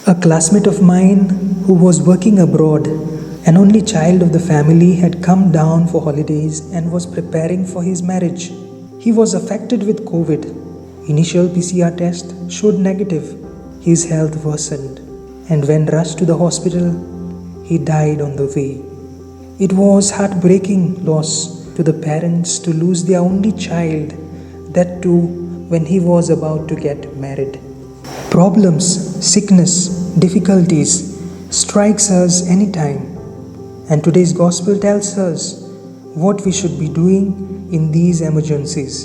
A classmate of mine who was working abroad, an only child of the family, had come down for holidays and was preparing for his marriage. He was affected with COVID. Initial PCR test showed negative. His health worsened, and when rushed to the hospital, he died on the way. It was heartbreaking loss to the parents to lose their only child, that too when he was about to get married. Problems, sickness, difficulties strikes us anytime, and today's gospel tells us what we should be doing in these emergencies.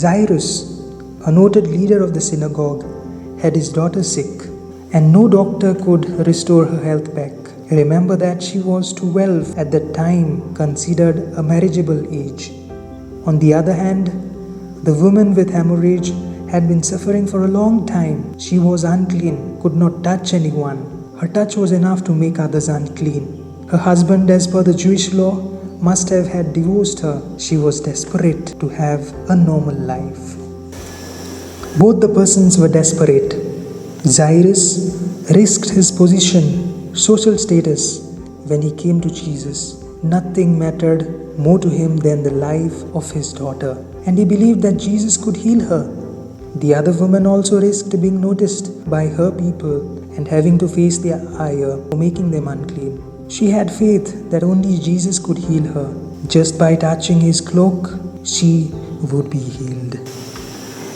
Jairus, a noted leader of the synagogue, had his daughter sick, and no doctor could restore her health back. Remember that she was 12 at that time, considered a marriageable age. On the other hand, the woman with hemorrhage had been suffering for a long time. She was unclean, could not touch anyone. Her touch was enough to make others unclean. Her husband, as per the Jewish law, must have had divorced her. She was desperate to have a normal life. Both the persons were desperate. Jairus risked his position, social status, when he came to Jesus. Nothing mattered more to him than the life of his daughter, and he believed that Jesus could heal her. The other woman also risked being noticed by her people and having to face their ire for making them unclean. She had faith that only Jesus could heal her. Just by touching his cloak, she would be healed.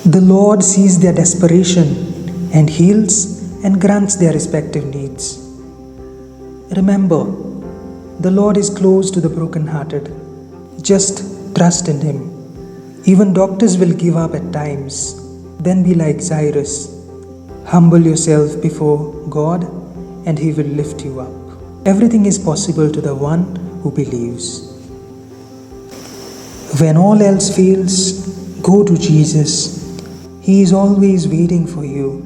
The Lord sees their desperation and heals and grants their respective needs. Remember, the Lord is close to the brokenhearted. Just trust in Him. Even doctors will give up at times. Then be like Jairus. Humble yourself before God and He will lift you up. Everything is possible to the one who believes. When all else fails, go to Jesus. He is always waiting for you.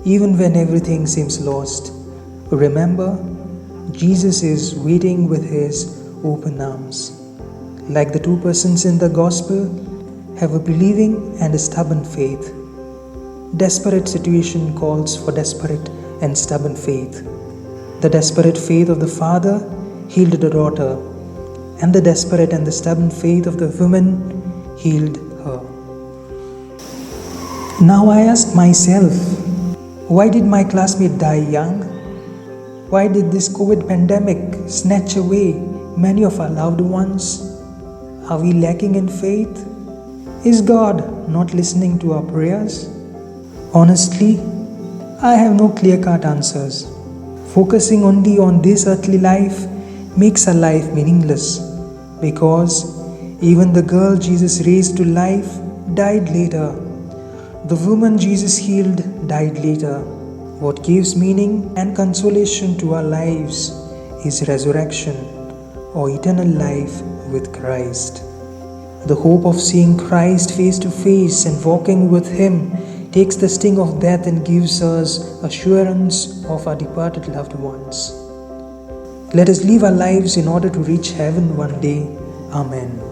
Even when everything seems lost, remember, Jesus is waiting with His open arms. Like the two persons in the gospel, have a believing and a stubborn faith. Desperate situation calls for desperate and stubborn faith. The desperate faith of the father healed the daughter, and the desperate and the stubborn faith of the woman healed her. Now I ask myself, why did my classmate die young? Why did this COVID pandemic snatch away many of our loved ones? Are we lacking in faith? Is God not listening to our prayers? Honestly, I have no clear-cut answers. Focusing only on this earthly life makes our life meaningless, because even the girl Jesus raised to life died later. The woman Jesus healed died later. What gives meaning and consolation to our lives is resurrection or eternal life with Christ. The hope of seeing Christ face to face and walking with Him takes the sting of death and gives us assurance of our departed loved ones. Let us live our lives in order to reach heaven one day. Amen.